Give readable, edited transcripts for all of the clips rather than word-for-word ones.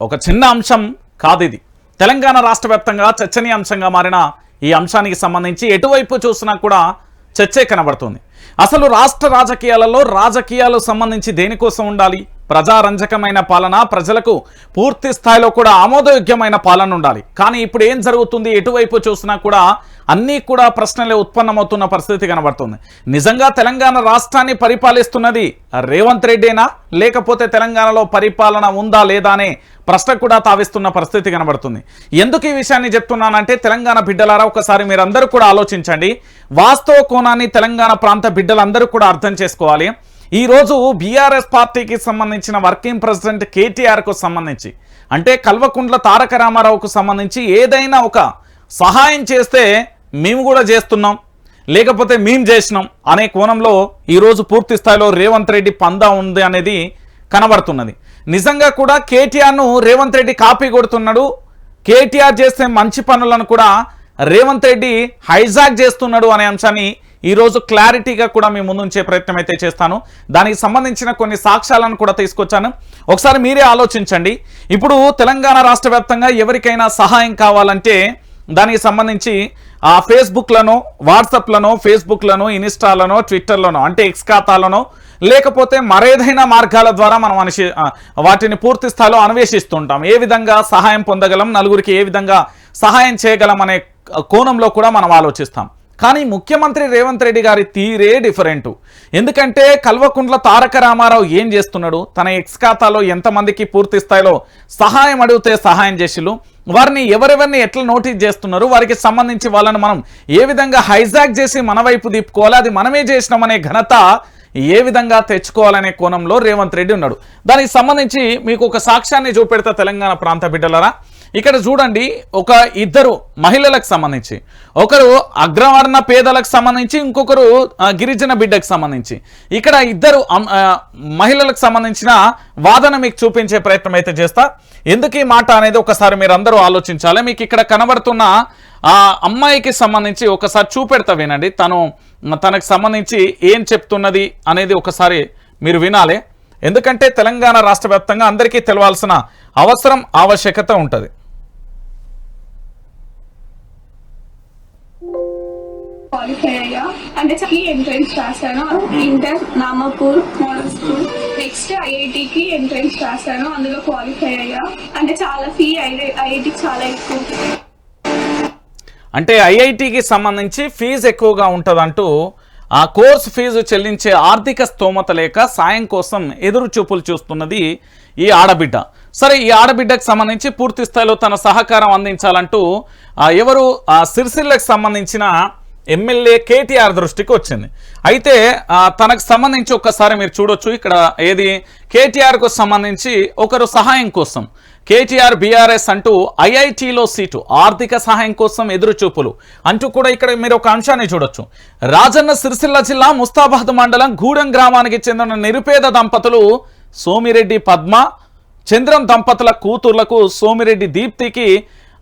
ఒక చిన్న అంశం కాదు ఇది. తెలంగాణ రాష్ట్ర వ్యాప్తంగా చర్చనీయాంశంగా మారిన ఈ అంశానికి సంబంధించి ఎటువైపు చూసినా కూడా చర్చే కనబడుతుంది. అసలు రాష్ట్ర రాజకీయాలు సంబంధించి దేనికోసం ఉండాలి? ప్రజారంజకమైన పాలన, ప్రజలకు పూర్తి స్థాయిలో కూడా ఆమోదయోగ్యమైన పాలన ఉండాలి. కానీ ఇప్పుడు ఏం జరుగుతుంది? ఎటువైపు చూసినా కూడా అన్నీ కూడా ప్రశ్నలే ఉత్పన్నమవుతున్న పరిస్థితి కనబడుతుంది. నిజంగా తెలంగాణ రాష్ట్రాన్ని పరిపాలిస్తున్నది రేవంత్ రెడ్డేనా, లేకపోతే తెలంగాణలో పరిపాలన ఉందా లేదా అనే ప్రశ్న కూడా తావిస్తున్న పరిస్థితి కనబడుతుంది. ఎందుకు ఈ విషయాన్ని చెప్తున్నానంటే, తెలంగాణ బిడ్డలారా ఒకసారి మీరందరూ కూడా ఆలోచించండి. వాస్తవ కోణాన్ని తెలంగాణ ప్రాంత బిడ్డలందరూ కూడా అర్థం చేసుకోవాలి. ఈరోజు బీఆర్ఎస్ పార్టీకి సంబంధించిన వర్కింగ్ ప్రెసిడెంట్ కేటీఆర్కు సంబంధించి, అంటే కల్వకుంట్ల తారక రామారావుకు సంబంధించి ఏదైనా ఒక సహాయం చేస్తే మేము కూడా చేస్తున్నాం, లేకపోతే మేము చేసినాం అనే కోణంలో ఈరోజు పూర్తి స్థాయిలో రేవంత్ రెడ్డి పందా ఉంది అనేది కనబడుతున్నది. నిజంగా కూడా కేటీఆర్ను రేవంత్ రెడ్డి కాపీ కొడుతున్నాడు. కేటీఆర్ చేసే మంచి పనులను కూడా రేవంత్ రెడ్డి హైజాక్ చేస్తున్నాడు అనే అంశాన్ని ఈరోజు క్లారిటీగా కూడా మీ ముందుంచే ప్రయత్నం అయితే చేస్తాను. దానికి సంబంధించిన కొన్ని సాక్ష్యాలను కూడా తీసుకొచ్చాను. ఒకసారి మీరే ఆలోచించండి. ఇప్పుడు తెలంగాణ రాష్ట్ర వ్యాప్తంగా ఎవరికైనా సహాయం కావాలంటే దానికి సంబంధించి ఆ ఫేస్బుక్లను, వాట్సాప్లను, ఫేస్బుక్లను, ఇన్స్టాలను, ట్విట్టర్లను అంటే ఎక్స్ ఖాతాలను, లేకపోతే మరేదైనా మార్గాల ద్వారా మనం వాటిని పూర్తి స్థాయిలో అన్వేషిస్తుంటాం. ఏ విధంగా సహాయం పొందగలం, నలుగురికి ఏ విధంగా సహాయం చేయగలం అనే కోణంలో కూడా మనం ఆలోచిస్తాం. కానీ ముఖ్యమంత్రి రేవంత్ రెడ్డి గారి తీరే డిఫరెంటు. ఎందుకంటే కల్వకుంట్ల తారక రామారావు ఏం చేస్తున్నాడు, తన ఎక్స్ ఖాతాలో ఎంతమందికి పూర్తి స్థాయిలో సహాయం అడిగితే సహాయం చేసిళ్ళు, వారిని ఎవరెవరిని ఎట్లా నోటీస్ చేస్తున్నారు, వారికి సంబంధించి వాళ్ళను మనం ఏ విధంగా హైజాక్ చేసి మన వైపు తిప్పుకోవాలి, అది మనమే చేసినామనే ఘనత ఏ విధంగా తెచ్చుకోవాలనే కోణంలో రేవంత్ రెడ్డి ఉన్నాడు. దానికి సంబంధించి మీకు ఒక సాక్ష్యాన్ని చూపెడతా తెలంగాణ ప్రాంత బిడ్డలరా. ఇక్కడ చూడండి, ఒక ఇద్దరు మహిళలకు సంబంధించి, ఒకరు అగ్రవర్ణ పేదలకు సంబంధించి, ఇంకొకరు గిరిజన బిడ్డకు సంబంధించి, ఇక్కడ ఇద్దరు మహిళలకు సంబంధించిన వాదన మీకు చూపించే ప్రయత్నం అయితే చేస్తా. ఎందుకు ఈ మాట అనేది ఒకసారి మీరు అందరూ ఆలోచించాలి. మీకు ఇక్కడ కనబడుతున్న ఆ అమ్మాయికి సంబంధించి ఒకసారి చూపెడతా, వినండి. తనకు సంబంధించి ఏం చెప్తున్నది అనేది ఒకసారి మీరు వినాలి. ఎందుకంటే తెలంగాణ రాష్ట్ర వ్యాప్తంగా అందరికీ తెలవాల్సిన అవసరం, ఆవశ్యకత ఉంటుంది. క్వాలిఫై అయ్యా అంటే ఎంట్రన్స్ రాశాను. Inter Nampur model school, next ఐఐటికి ఎంట్రన్స్ రాశాను, అందులో క్వాలిఫై అయ్యా. అంటే చాలా ఫీ ఐఐటికి చాలా ఎక్కువ, అంటే ఐఐటికి సంబంధించి ఫీజు ఎక్కువగా ఉంటుందంటూ ఆ కోర్సు ఫీజు చెల్లించే ఆర్థిక స్తోమత లేక సాయం కోసం ఎదురు చూపులు చూస్తున్నది ఈ ఆడబిడ్డ. సరే, ఈ ఆడబిడ్డకు సంబంధించి పూర్తి స్థాయిలో తన సహకారం అందించాలంటూ ఎవరు సిరిసిల్లకు సంబంధించిన ఎమ్మెల్యే కేటీఆర్ దృష్టికి వచ్చింది. అయితే తనకు సంబంధించి ఒక్కసారి మీరు చూడొచ్చు. ఇక్కడ ఏది కేటీఆర్కు సంబంధించి ఒకరు సహాయం కోసం కేటీఆర్ బీఆర్ఎస్ అంటూ ఐఐటిలో సీటు, ఆర్థిక సహాయం కోసం ఎదురు చూపులు అంటూ కూడా ఇక్కడ మీరు ఒక అంశాన్ని చూడొచ్చు. రాజన్న సిరిసిల్ల జిల్లా ముస్తాబాద్ మండలం గూడెం గ్రామానికి చెందిన నిరుపేద దంపతులు సోమిరెడ్డి పద్మ, చంద్రం దంపతుల కూతుర్లకు సోమిరెడ్డి దీప్తికి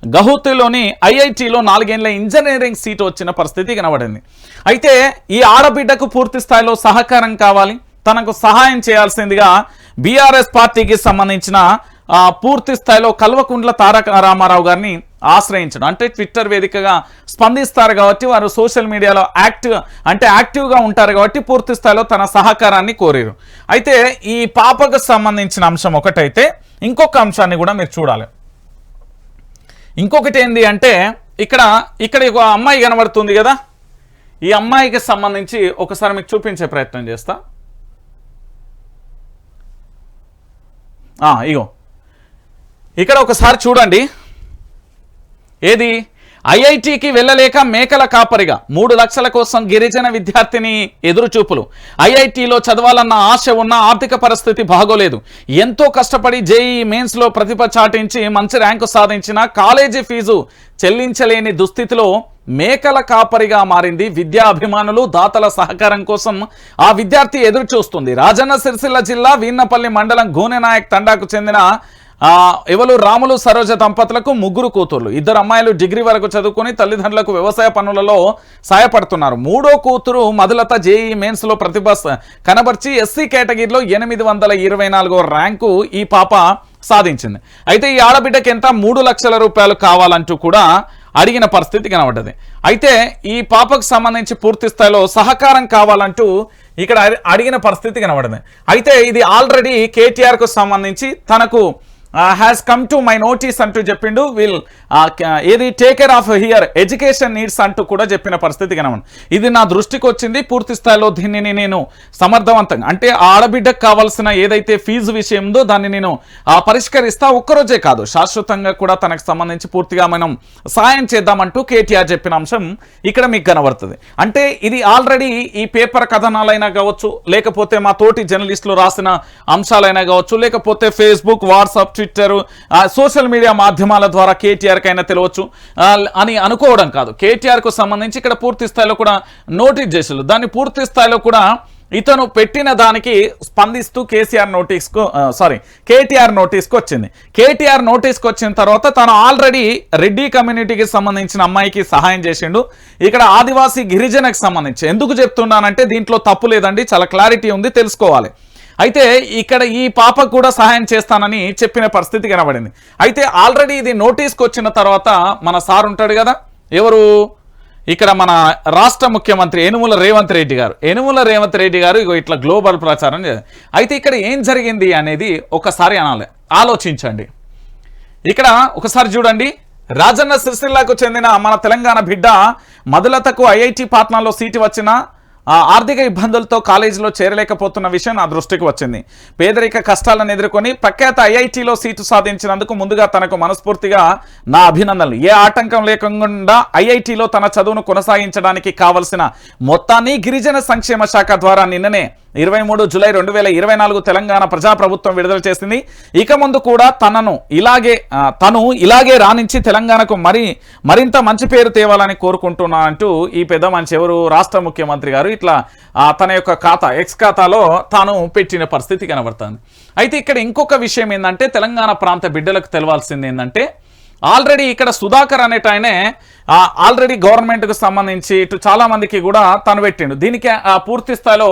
గౌహతిలోని ఐఐటిలో 4 ఏళ్ల ఇంజనీరింగ్ సీటు వచ్చిన పరిస్థితి కనబడింది. అయితే ఈ ఆడబిడ్డకు పూర్తి స్థాయిలో సహకారం కావాలి, తనకు సహాయం చేయాల్సిందిగా బీఆర్ఎస్ పార్టీకి సంబంధించిన పూర్తి స్థాయిలో కల్వకుంట్ల తారక రామారావు గారిని ఆశ్రయించడం, అంటే ట్విట్టర్ వేదికగా స్పందిస్తారు కాబట్టి వారు సోషల్ మీడియాలో యాక్టివ్గా ఉంటారు కాబట్టి పూర్తి స్థాయిలో తన సహకారాన్ని కోరారు. అయితే ఈ పాపకు సంబంధించిన అంశం ఒకటైతే, ఇంకొక అంశాన్ని కూడా మీరు చూడాలి. ఇంకొకటి ఏంది అంటే, ఇక్కడ ఒక అమ్మాయి కనబడుతుంది కదా, ఈ అమ్మాయికి సంబంధించి ఒకసారి మీకు చూపించే ప్రయత్నం చేస్తా. ఇగో ఇక్కడ ఒకసారి చూడండి. ఏది ఐఐటికి వెళ్ళలేక మేకల కాపరిగా 3 లక్షల కోసం గిరిజన విద్యార్థిని ఎదురుచూపులు. ఐఐటిలో చదవాలన్న ఆశ ఉన్న ఆర్థిక పరిస్థితి బాగోలేదు. ఎంతో కష్టపడి జేఈఈ మెయిన్స్లో ప్రతిభ చాటించి మంచి ర్యాంకు సాధించిన కాలేజీ ఫీజు చెల్లించలేని దుస్థితిలో మేకల కాపరిగా మారింది. విద్యా అభిమానులు, దాతల సహకారం కోసం ఆ విద్యార్థి ఎదురు చూస్తుంది. రాజన్న సిరిసిల్ల జిల్లా వీన్నపల్లి మండలం గోనెనాయక్ తండాకు చెందిన ఎవరు రాములు సరోజ దంపతులకు 3 కూతుర్లు. 2 అమ్మాయిలు డిగ్రీ వరకు చదువుకొని తల్లిదండ్రులకు వ్యవసాయ పనులలో సాయపడుతున్నారు. 3వ కూతురు మధులత జేఈఈ మెయిన్స్లో ప్రతిభ కనబర్చి ఎస్సీ కేటగిరీలో 824వ ర్యాంకు ఈ పాప సాధించింది. అయితే ఈ ఆడబిడ్డకి ఎంత 3 లక్షల రూపాయలు కావాలంటూ కూడా అడిగిన పరిస్థితి కనబడ్డది. అయితే ఈ పాపకు సంబంధించి పూర్తి స్థాయిలో సహకారం కావాలంటూ ఇక్కడ అడిగిన పరిస్థితి కనబడింది. అయితే ఇది ఆల్రెడీ కేటీఆర్కు సంబంధించి తనకు has come to my notice అంటూ చెప్పిండు. విల్ ఏది take care of here education needs అంటూ కూడా చెప్పిన పరిస్థితి కనబడి ఇది నా దృష్టికి వచ్చింది. పూర్తి స్థాయిలో దీన్ని నేను సమర్థవంతంగా అంటే ఆడబిడ్డకు కావాల్సిన ఏదైతే ఫీజు విషయం ఉందో దాన్ని నేను పరిష్కరిస్తా. ఒక్కరోజే కాదు శాశ్వతంగా కూడా తనకు సంబంధించి పూర్తిగా మనం సాయం చేద్దామంటూ కేటీఆర్ చెప్పిన అంశం ఇక్కడ మీకు కనబడుతుంది. అంటే ఇది ఆల్రెడీ ఈ పేపర్ కథనాలైనా కావచ్చు, లేకపోతే మా తోటి జర్నలిస్టులు రాసిన అంశాలైనా కావచ్చు, లేకపోతే Facebook, WhatsApp, Twitter, social media మాధ్యమాల ద్వారా కేటీఆర్ కైనా తెలియవచ్చు అని అనుకోవడం కాదు. కేటీఆర్ కు సంబంధించి ఇక్కడ పూర్తి స్థాయిలో కూడా నోటీస్ చేసారు. దాన్ని పూర్తి స్థాయిలో కూడా ఇతను పెట్టిన దానికి స్పందిస్తూ కేటీఆర్ నోటీస్కి వచ్చింది. కేటీఆర్ నోటీస్కి వచ్చిన తర్వాత తను ఆల్రెడీ రెడ్డి కమ్యూనిటీకి సంబంధించిన అమ్మాయికి సహాయం చేసిండు. ఇక్కడ ఆదివాసీ గిరిజనకు సంబంధించి ఎందుకు చెప్తున్నానంటే దీంట్లో తప్పు లేదండి, చాలా క్లారిటీ ఉంది, తెలుసుకోవాలి. అయితే ఇక్కడ ఈ పాపకు కూడా సహాయం చేస్తానని చెప్పిన పరిస్థితి కనబడింది. అయితే ఆల్రెడీ ఇది నోటీస్కి వచ్చిన తర్వాత మన సార్ ఉంటాడు కదా, ఎవరు ఇక్కడ మన రాష్ట్ర ముఖ్యమంత్రి యనుమల రేవంత్ రెడ్డి గారు ఇగో ఇట్లా గ్లోబల్ ప్రచారం చేయాలి. అయితే ఇక్కడ ఏం జరిగింది అనేది ఒకసారి ఆలోచించండి. ఇక్కడ ఒకసారి చూడండి. రాజన్న సిరిసిల్లకు చెందిన మన తెలంగాణ బిడ్డ మధులతకు ఐఐటి పాట్నాలో సీటు వచ్చిన ఆర్థిక ఇబ్బందులతో కాలేజీలో చేరలేకపోతున్న విషయం నా దృష్టికి వచ్చింది. పేదరిక కష్టాలను ఎదుర్కొని ప్రఖ్యాత ఐఐటిలో సీటు సాధించినందుకు ముందుగా తనకు మనస్ఫూర్తిగా నా అభినందనలు. ఏ ఆటంకం లేకుండా ఐఐటిలో తన చదువును కొనసాగించడానికి కావలసిన మొత్తాన్ని గిరిజన సంక్షేమ శాఖ ద్వారా నిన్ననే 23 జూలై 2024 తెలంగాణ ప్రజాప్రభుత్వం విడుదల చేసింది. ఇక ముందు కూడా తను ఇలాగే రాణించి తెలంగాణకు మరింత మంచి పేరు తేవాలని కోరుకుంటున్నా అంటూ ఈ పెద్ద మనిషి ఎవరు రాష్ట్ర ముఖ్యమంత్రి గారు ఇట్లా తన యొక్క ఎక్స్ ఖాతాలో తాను పెట్టిన పరిస్థితి కనబడుతుంది. అయితే ఇక్కడ ఇంకొక విషయం ఏంటంటే తెలంగాణ ప్రాంత బిడ్డలకు తెలవాల్సింది ఏంటంటే ఆల్రెడీ ఇక్కడ సుధాకర్ అనేట ఆయనే ఆల్రెడీ గవర్నమెంట్కు సంబంధించి ఇటు చాలా మందికి కూడా తను పెట్టిండు. దీనికి పూర్తి స్థాయిలో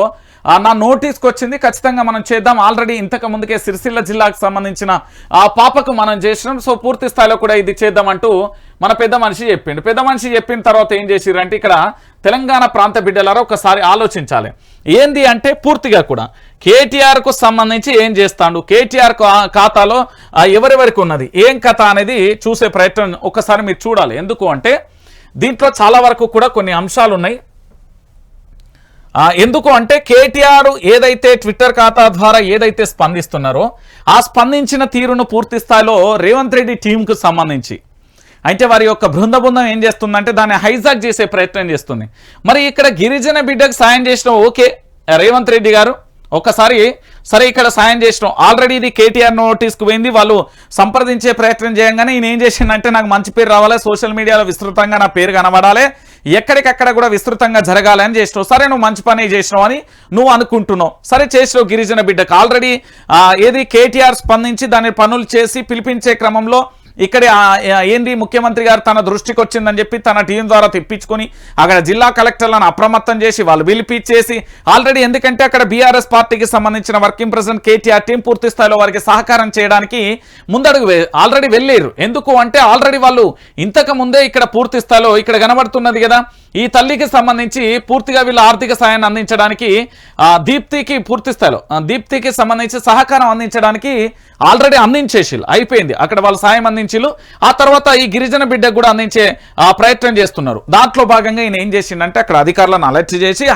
నా నోటీస్కి వచ్చింది, ఖచ్చితంగా మనం చేద్దాం. ఆల్రెడీ ఇంతకు ముందుకే సిరిసిల్ల జిల్లాకు సంబంధించిన ఆ పాపకు మనం చేసినాం, సో పూర్తి స్థాయిలో కూడా ఇది చేద్దామంటూ మన పెద్ద మనిషి చెప్పిండు. పెద్ద మనిషి చెప్పిన తర్వాత ఏం చేసిరంటే ఇక్కడ తెలంగాణ ప్రాంత బిడ్డలారా ఒకసారి ఆలోచించాలి. ఏంది అంటే పూర్తిగా కూడా కేటీఆర్కు సంబంధించి ఏం చేస్తాడు, కేటీఆర్ ఖాతాలో ఎవరెవరికి ఉన్నది, ఏం కథ అనేది చూసే ప్రయత్నం ఒకసారి మీరు చూడాలి. ఎందుకు అంటే దీంట్లో చాలా వరకు కూడా కొన్ని అంశాలు ఉన్నాయి. ఎందుకు అంటే కేటీఆర్ ఏదైతే ట్విట్టర్ ఖాతా ద్వారా ఏదైతే స్పందిస్తున్నారో ఆ స్పందించిన తీరును పూర్తి స్థాయిలో రేవంత్ రెడ్డి టీంకు సంబంధించి అయితే వారి యొక్క బృందం ఏం చేస్తుందంటే దాన్ని హైజాక్ చేసే ప్రయత్నం చేస్తుంది. మరి ఇక్కడ గిరిజన బిడ్డకు సాయం చేసిన ఓకే రేవంత్ రెడ్డి గారు ఒకసారి సరే ఇక్కడ సాయం చేసినాం, ఆల్రెడీ ఇది కేటీఆర్ నోటీస్కి పోయింది, వాళ్ళు సంప్రదించే ప్రయత్నం చేయగానే ఈయన ఏం చేసిందంటే నాకు మంచి పేరు రావాలి, సోషల్ మీడియాలో విస్తృతంగా నా పేరు కనబడాలి, ఎక్కడికక్కడ కూడా విస్తృతంగా జరగాలి అని చేసినావు. సరే నువ్వు మంచి పని చేసినావు అని నువ్వు అనుకుంటున్నావు, సరే చేసినావు. గిరిజన బిడ్డకు ఆల్రెడీ ఏది కేటీఆర్ స్పందించి దాని పనులు చేసి పిలిపించే క్రమంలో ఇక్కడ ఏంది ముఖ్యమంత్రి గారు తన దృష్టికి వచ్చిందని చెప్పి తన టీం ద్వారా తెప్పించుకొని అక్కడ జిల్లా కలెక్టర్లను అప్రమత్తం చేసి వాళ్ళు పిలిపించేసి ఆల్రెడీ ఎందుకంటే అక్కడ బీఆర్ఎస్ పార్టీకి సంబంధించిన వర్కింగ్ ప్రెసిడెంట్ కేటీఆర్ టీం పూర్తి స్థాయిలో వారికి సహకారం చేయడానికి ముందడుగు ఆల్రెడీ వెళ్ళారు. ఎందుకు అంటే ఆల్రెడీ వాళ్ళు ఇంతకు ముందే ఇక్కడ పూర్తి స్థాయిలో ఇక్కడ కనబడుతున్నది కదా ఈ తల్లికి సంబంధించి పూర్తిగా వీళ్ళు ఆర్థిక సాయాన్ని అందించడానికి దీప్తికి పూర్తి స్థాయిలో దీప్తికి సంబంధించి సహకారం అందించడానికి ఆల్రెడీ అందించేసి అయిపోయింది, అక్కడ వాళ్ళు సాయం అందించిలు. ఆ తర్వాత ఈ గిరిజన బిడ్డకు కూడా అందించే ప్రయత్నం చేస్తున్నారు. దాంట్లో భాగంగా ఈయన ఏం చేసిండంటే అక్కడ అధికారులను అలర్ట్ చేసి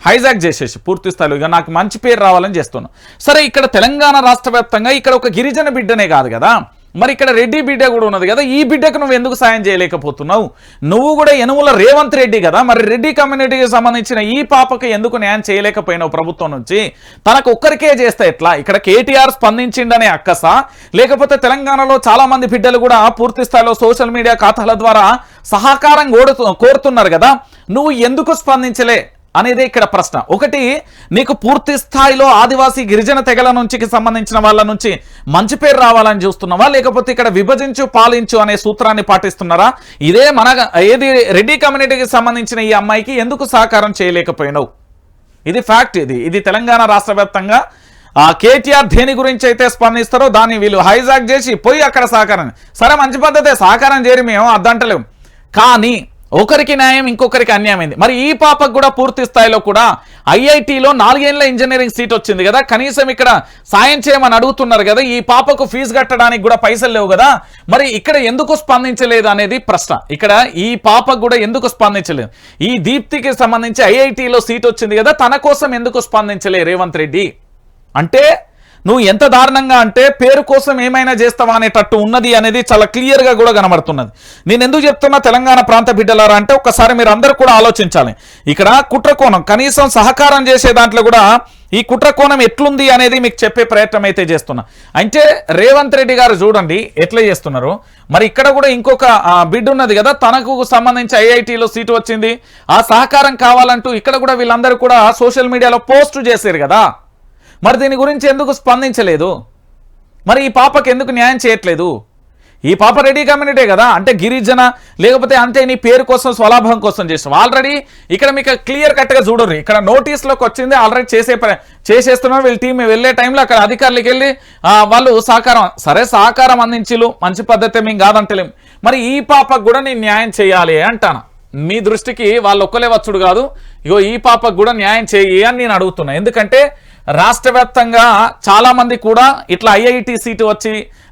హైజాక్ చేసేసి పూర్తి స్థాయిలో ఇక నాకు మంచి పేరు రావాలని చేస్తున్నాం. సరే ఇక్కడ తెలంగాణ రాష్ట్ర వ్యాప్తంగా ఇక్కడ ఒక గిరిజన బిడ్డనే కాదు కదా, మరి ఇక్కడ రెడ్డి బిడ్డ కూడా ఉన్నది కదా, ఈ బిడ్డకు నువ్వు ఎందుకు సాయం చేయలేకపోతున్నావు? నువ్వు కూడా యనుమల రేవంత్ రెడ్డి కదా, మరి రెడ్డి కమ్యూనిటీకి సంబంధించిన ఈ పాపకు ఎందుకు న్యాయం చేయలేకపోయినావు ప్రభుత్వం నుంచి? తనకు ఒక్కరికే చేస్తే ఎట్లా? ఇక్కడ కేటీఆర్ స్పందించిండనే అక్కసా, లేకపోతే తెలంగాణలో చాలా మంది బిడ్డలు కూడా పూర్తి స్థాయిలో సోషల్ మీడియా ఖాతాల ద్వారా సహకారం కోరుతున్నారు కదా, నువ్వు ఎందుకు స్పందించలే అనేది ఇక్కడ ప్రశ్న. ఒకటి, నీకు పూర్తి స్థాయిలో ఆదివాసీ గిరిజన తెగల నుంచి సంబంధించిన వాళ్ళ నుంచి మంచి పేరు రావాలని చూస్తున్నావా, లేకపోతే ఇక్కడ విభజించు పాలించు అనే సూత్రాన్ని పాటిస్తున్నారా? ఇదే ఏది రెడ్డి కమ్యూనిటీకి సంబంధించిన ఈ అమ్మాయికి ఎందుకు సహకారం చేయలేకపోయినావు? ఇది ఫ్యాక్ట్. ఇది తెలంగాణ రాష్ట్ర వ్యాప్తంగా కేటీఆర్ దేని గురించి అయితే స్పందిస్తారో దాన్ని వీళ్ళు హైజాక్ చేసి పోయి అక్కడ సహకారం, సరే మంచి పద్ధతే, సహకారం చేరి మేము అద్దంటలేము, కానీ ఒకరికి న్యాయం ఇంకొకరికి అన్యాయమైంది. మరి ఈ పాపకు కూడా పూర్తి స్థాయిలో కూడా ఐఐటిలో 4 ఏళ్ల ఇంజనీరింగ్ సీట్ వచ్చింది కదా, కనీసం ఇక్కడ సాయం చేయమని అడుగుతున్నారు కదా, ఈ పాపకు ఫీజు కట్టడానికి కూడా పైసలు లేవు కదా, మరి ఇక్కడ ఎందుకు స్పందించలేదు అనేది ప్రశ్న. ఇక్కడ ఈ పాపకు కూడా ఎందుకు స్పందించలేదు? ఈ దీప్తికి సంబంధించి ఐఐటిలో సీట్ వచ్చింది కదా, తన కోసం ఎందుకు స్పందించలే రేవంత్ రెడ్డి? అంటే నువ్వు ఎంత దారుణంగా అంటే పేరు కోసం ఏమైనా చేస్తావా అనేటట్టు ఉన్నది అనేది చాలా క్లియర్గా కూడా కనబడుతున్నది. నేను ఎందుకు చెప్తున్నా తెలంగాణ ప్రాంత బిడ్డలారా అంటే ఒక్కసారి మీరు అందరూ కూడా ఆలోచించాలి. ఇక్కడ కుట్రకోణం కనీసం సహకారం చేసే దాంట్లో కూడా ఈ కుట్రకోణం ఎట్లుంది అనేది మీకు చెప్పే ప్రయత్నం అయితే చేస్తున్నా. అంటే రేవంత్ రెడ్డి గారు చూడండి ఎట్లా చేస్తున్నారు. మరి ఇక్కడ కూడా ఇంకొక బిడ్ ఉన్నది కదా, తనకు సంబంధించి ఐఐటిలో సీటు వచ్చింది, ఆ సహకారం కావాలంటూ ఇక్కడ కూడా వీళ్ళందరూ కూడా సోషల్ మీడియాలో పోస్ట్ చేశారు కదా, మరి దీని గురించి ఎందుకు స్పందించలేదు? మరి ఈ పాపకి ఎందుకు న్యాయం చేయట్లేదు? ఈ పాప రెడ్డి కమ్యూనిటీ కదా, అంటే గిరిజన లేకపోతే అంతే నీ పేరు కోసం స్వలాభం కోసం చేస్తాం. ఆల్రెడీ ఇక్కడ మీకు క్లియర్ కట్గా చూడరు, ఇక్కడ నోటీస్లోకి వచ్చింది ఆల్రెడీ చేసేస్తున్నారు. వీళ్ళ టీం వెళ్ళే టైంలో అక్కడ అధికారులకు వెళ్ళి వాళ్ళు సహకారం అందించిలు, మంచి పద్ధతి మేము కాదంటలేం. మరి ఈ పాపకు కూడా నేను న్యాయం చేయాలి అంటాను. మీ దృష్టికి వాళ్ళు ఒక్కలే వచ్చుడు కాదు, ఇగో ఈ పాపకు కూడా న్యాయం చేయి అని నేను అడుగుతున్నా. ఎందుకంటే రాష్ట్ర వ్యాప్తంగా చాలా మంది కూడా ఇట్లా ఐఐటి సీటు వచ్చి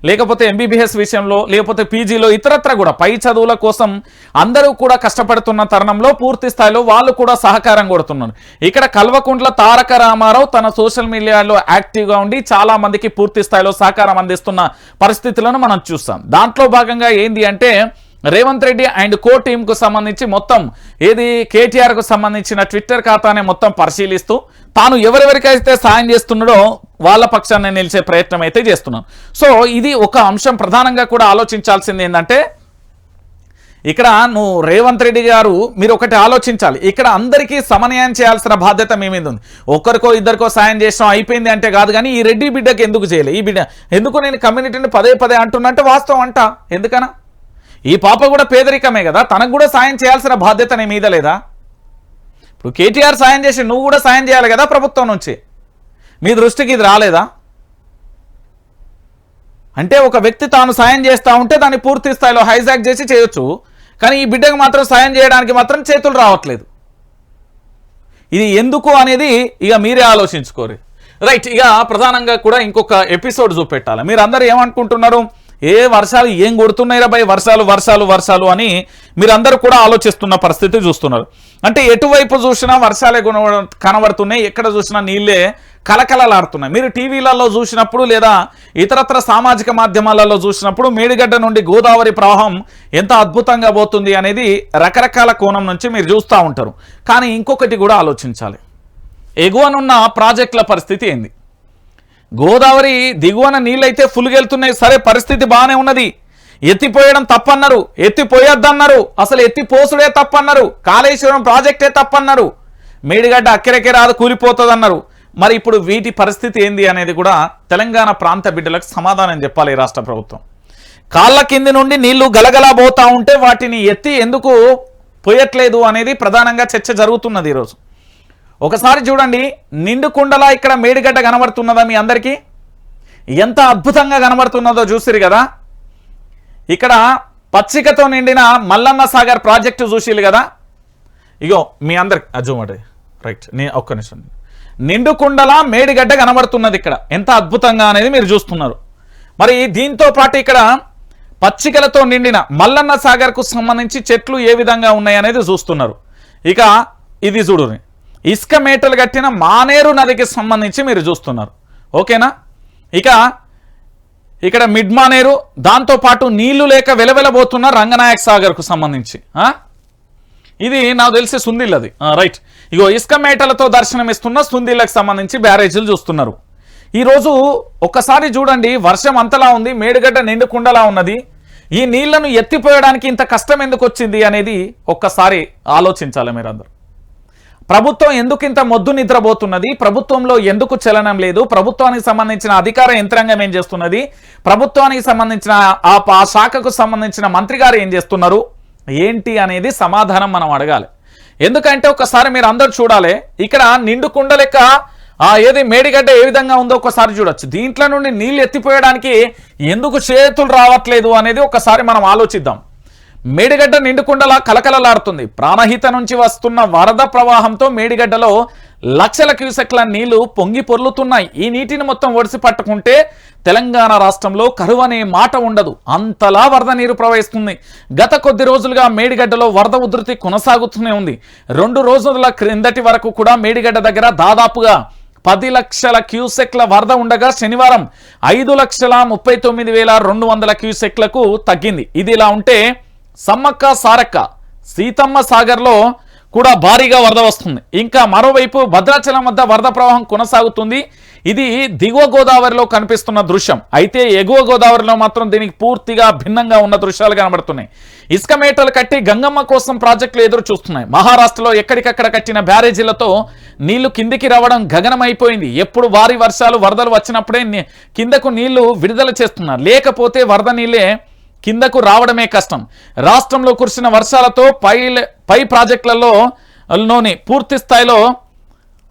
లేకపోతే ఎంబీబీఎస్ విషయంలో లేకపోతే పీజీలో ఇతరత్ర కూడా పై చదువుల కోసం అందరూ కూడా కష్టపడుతున్న తరుణంలో పూర్తి స్థాయిలో వాళ్ళు కూడా సహకారం కొడుతున్నారు. ఇక్కడ కల్వకుంట్ల తారక రామారావు తన సోషల్ మీడియాలో యాక్టివ్గా ఉండి చాలా మందికి పూర్తి స్థాయిలో సహకారం అందిస్తున్న పరిస్థితులను మనం చూస్తాం. దాంట్లో భాగంగా ఏంది అంటే రేవంత్ రెడ్డి అండ్ కో టీంకు సంబంధించి మొత్తం ఏది కేటీఆర్కు సంబంధించిన ట్విట్టర్ ఖాతానే మొత్తం పరిశీలిస్తూ తాను ఎవరెవరికైతే సాయం చేస్తున్నాడో వాళ్ళ పక్షాన్ని నిలిచే ప్రయత్నం అయితే చేస్తున్నాను. సో ఇది ఒక అంశం ప్రధానంగా కూడా ఆలోచించాల్సింది ఏంటంటే ఇక్కడ నువ్వు రేవంత్ రెడ్డి గారు మీరు ఒకటి ఆలోచించాలి, ఇక్కడ అందరికీ సమన్వయం చేయాల్సిన బాధ్యత మీ మీద ఉంది. ఒక్కరికో ఇద్దరికో సాయం చేసాం అయిపోయింది అంటే కాదు, కానీ ఈ రెడ్డి బిడ్డకి ఎందుకు చేయలేదు? ఈ బిడ్డ ఎందుకు నేను కమ్యూనిటీని పదే అంటున్నంటే వాస్తవం అంట. ఎందుకనా? ఈ పాప కూడా పేదరికమే కదా, తనకు కూడా సాయం చేయాల్సిన బాధ్యత నీ మీద లేదా? ఇప్పుడు కేటీఆర్ సాయం చేసి నువ్వు కూడా సాయం చేయాలి కదా ప్రభుత్వం నుంచి. మీ దృష్టికి ఇది రాలేదా? అంటే ఒక వ్యక్తి తాను సాయం చేస్తూ ఉంటే దాన్ని పూర్తి స్థాయిలో హైజాక్ చేసి చేయొచ్చు, కానీ ఈ బిడ్డకు మాత్రం సాయం చేయడానికి మాత్రం చేతులు రావట్లేదు. ఇది ఎందుకు అనేది ఇక మీరే ఆలోచించుకోరు. రైట్, ఇక ప్రధానంగా కూడా ఇంకొక ఎపిసోడ్ చూపెట్టాలి. మీరు అందరూ ఏమనుకుంటున్నారు? వర్షాలు ఏం కొడుతున్నాయిరా భయ్, వర్షాలు అని మీరందరూ కూడా ఆలోచిస్తున్న పరిస్థితి చూస్తున్నారు. అంటే ఎటువైపు చూసినా వర్షాలే కనబడుతున్నాయి, ఎక్కడ చూసినా నీళ్ళే కలకలలాడుతున్నాయి. మీరు టీవీలలో చూసినప్పుడు లేదా ఇతరత్ర సామాజిక మాధ్యమాలలో చూసినప్పుడు మేడిగడ్డ నుండి గోదావరి ప్రవాహం ఎంత అద్భుతంగా పోతుంది అనేది రకరకాల కోణం నుంచి మీరు చూస్తూ ఉంటారు. కానీ ఇంకొకటి కూడా ఆలోచించాలి, ఎగువనున్న ప్రాజెక్టుల పరిస్థితి ఏంది? గోదావరి దిగువన నీళ్ళైతే ఫుల్గా వెళ్తున్నాయి, సరే పరిస్థితి బాగానే ఉన్నది. ఎత్తిపోయడం తప్పన్నారు, ఎత్తిపోయొద్దన్నారు, అసలు ఎత్తిపోసుడే తప్పన్నారు, కాళేశ్వరం ప్రాజెక్టే తప్పన్నారు, మేడిగడ్డ అక్కెరకే రాదు కూలిపోతుంది అన్నారు. మరి ఇప్పుడు వీటి పరిస్థితి ఏంది అనేది కూడా తెలంగాణ ప్రాంత బిడ్డలకు సమాధానం చెప్పాలి ఈ రాష్ట్ర ప్రభుత్వం. కాళ్ళ కింది నుండి నీళ్లు గలగలా పోతా ఉంటే వాటిని ఎత్తి ఎందుకు పోయట్లేదు అనేది ప్రధానంగా చర్చ జరుగుతున్నది ఈరోజు. ఒకసారి చూడండి, నిండు కుండలా ఇక్కడ మేడిగడ్డ కనబడుతున్నదా మీ అందరికీ? ఎంత అద్భుతంగా కనబడుతున్నదో చూసిరు కదా. ఇక్కడ పచ్చికతో నిండిన మల్లన్న సాగర్ ప్రాజెక్టు చూసిరు కదా. ఇగో మీ అందరికి అజుమడి రైట్, ఒక్క నిమిషం. నిండు కుండలా మేడిగడ్డ కనబడుతున్నది ఇక్కడ, ఎంత అద్భుతంగా అనేది మీరు చూస్తున్నారు. మరి దీంతో పాటు ఇక్కడ పచ్చికలతో నిండిన మల్లన్న సాగర్కు సంబంధించి చెట్లు ఏ విధంగా ఉన్నాయనేది చూస్తున్నారు. ఇక ఇది చూడు, ఇసుక మేటలు కట్టిన మానేరు నదికి సంబంధించి మీరు చూస్తున్నారు. ఓకేనా? ఇక ఇక్కడ మిడ్ మానేరు, దాంతోపాటు నీళ్లు లేక వెలవెలబోతున్న రంగనాయక్ సాగర్కు సంబంధించి ఇది నాకు తెలిసి సుందిల్లది. రైట్, ఇగో ఇసుక మేటలతో దర్శనమిస్తున్న సుందిళ్ళకి సంబంధించి బ్యారేజీలు చూస్తున్నారు. ఈరోజు ఒక్కసారి చూడండి, వర్షం అంతలా ఉంది, మేడిగడ్డ నిండుకుండలా ఉన్నది. ఈ నీళ్లను ఎత్తిపోయడానికి ఇంత కష్టం ఎందుకు వచ్చింది అనేది ఒక్కసారి ఆలోచించాలి మీరందరూ. ప్రభుత్వం ఎందుకు ఇంత మొద్దు నిద్రపోతున్నది? ప్రభుత్వంలో ఎందుకు చలనం లేదు? ప్రభుత్వానికి సంబంధించిన అధికార యంత్రాంగం ఏం చేస్తున్నది? ప్రభుత్వానికి సంబంధించిన ఆ శాఖకు సంబంధించిన మంత్రి గారు ఏం చేస్తున్నారు ఏంటి అనేది సమాధానం మనం అడగాలి. ఎందుకంటే ఒకసారి మీరు అందరూ చూడాలి, ఇక్కడ నిండు కుండ లెక్క ఏది మేడిగడ్డ ఏ విధంగా ఉందో ఒకసారి చూడొచ్చు. దీంట్లో నుండి నీళ్లు ఎత్తిపోయడానికి ఎందుకు చేతులు రావట్లేదు అనేది ఒకసారి మనం ఆలోచిద్దాం. మేడిగడ్డ నిండుకుండలా కలకలలాడుతుంది. ప్రాణహిత నుంచి వస్తున్న వరద ప్రవాహంతో మేడిగడ్డలో లక్షల క్యూసెక్ల నీళ్లు పొంగి పొర్లుతున్నాయి. ఈ నీటిని మొత్తం ఒడిసి పట్టుకుంటే తెలంగాణ రాష్ట్రంలో కరువు అనే మాట ఉండదు, అంతలా వరద నీరు ప్రవహిస్తుంది. గత కొద్ది రోజులుగా మేడిగడ్డలో వరద ఉధృతి కొనసాగుతూనే ఉంది. 2 రోజుల క్రిందటి వరకు కూడా మేడిగడ్డ దగ్గర దాదాపుగా 10 లక్షల క్యూసెక్ల వరద ఉండగా శనివారం 5,39,200 క్యూసెక్లకు తగ్గింది. ఇది ఇలా ఉంటే సమ్మక్క సారక్క సీతమ్మ సాగర్లో కూడా భారీగా వరద వస్తుంది. ఇంకా మరోవైపు భద్రాచలం వద్ద వరద ప్రవాహం కొనసాగుతుంది. ఇది దిగువ గోదావరిలో కనిపిస్తున్న దృశ్యం. అయితే ఎగువ గోదావరిలో మాత్రం దీనికి పూర్తిగా భిన్నంగా ఉన్న దృశ్యాలు కనబడుతున్నాయి. ఇసుక మేటలు కట్టి గంగమ్మ కోసం ప్రాజెక్టులు ఎదురు చూస్తున్నాయి. మహారాష్ట్రలో ఎక్కడికక్కడ కట్టిన బ్యారేజీలతో నీళ్లు కిందికి రావడం గగనమైపోయింది. ఎప్పుడు భారీ వర్షాలు వరదలు వచ్చినప్పుడే కిందకు నీళ్లు విడుదల చేస్తున్నారు, లేకపోతే వరద నీళ్ళే కిందకు రావడమే కష్టం. రాష్ట్రంలో కురిసిన వర్షాలతో పై ప్రాజెక్టులలోని పూర్తి స్థాయిలో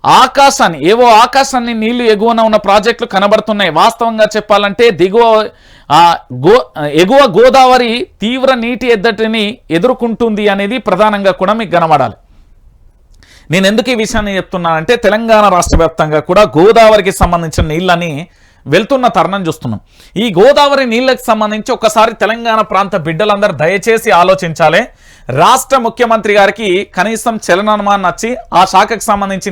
ఆకాశాన్ని నీళ్లు ఎగువన ఉన్న ప్రాజెక్టులు కనబడుతున్నాయి. వాస్తవంగా చెప్పాలంటే ఎగువ గోదావరి తీవ్ర నీటి ఎద్దటిని ఎదుర్కొంటుంది అనేది ప్రధానంగా కూడా మీకు కనబడాలి. నేను ఎందుకు ఈ విషయాన్ని చెప్తున్నానంటే తెలంగాణ రాష్ట్ర వ్యాప్తంగా కూడా గోదావరికి సంబంధించిన నీళ్ళని వెళ్తున్న తరుణం చూస్తున్నాం. ఈ గోదావరి నీళ్ళకి సంబంధించి ఒకసారి తెలంగాణ ప్రాంత బిడ్డలందరూ దయచేసి ఆలోచించాలి. రాష్ట్ర ముఖ్యమంత్రి గారికి కనీసం చలనమాన్ని వచ్చి ఆ శాఖకు సంబంధించి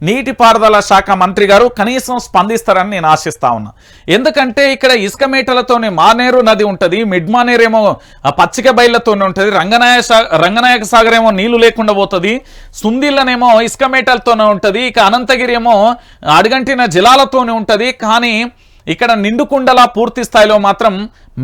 నీటిపారుదల శాఖ మంత్రి గారు కనీసం స్పందిస్తారని నేను ఆశిస్తా ఉన్నా. ఎందుకంటే ఇక్కడ ఇసుక మేటలతోనే మానేరు నది ఉంటుంది, మిడ్ మానేరు ఏమో పచ్చిక బయళ్లతోనే ఉంటుంది, రంగనాయక సాగర్ ఏమో నీళ్లు లేకుండా పోతుంది, సుందిళ్ళనేమో ఇసుక మేటలతోనే ఉంటుంది, ఇక అనంతగిరి ఏమో అడుగంటిన జలాలతోనే ఉంటుంది. కానీ ఇక్కడ నిండుకుండలా పూర్తి స్థాయిలో మాత్రం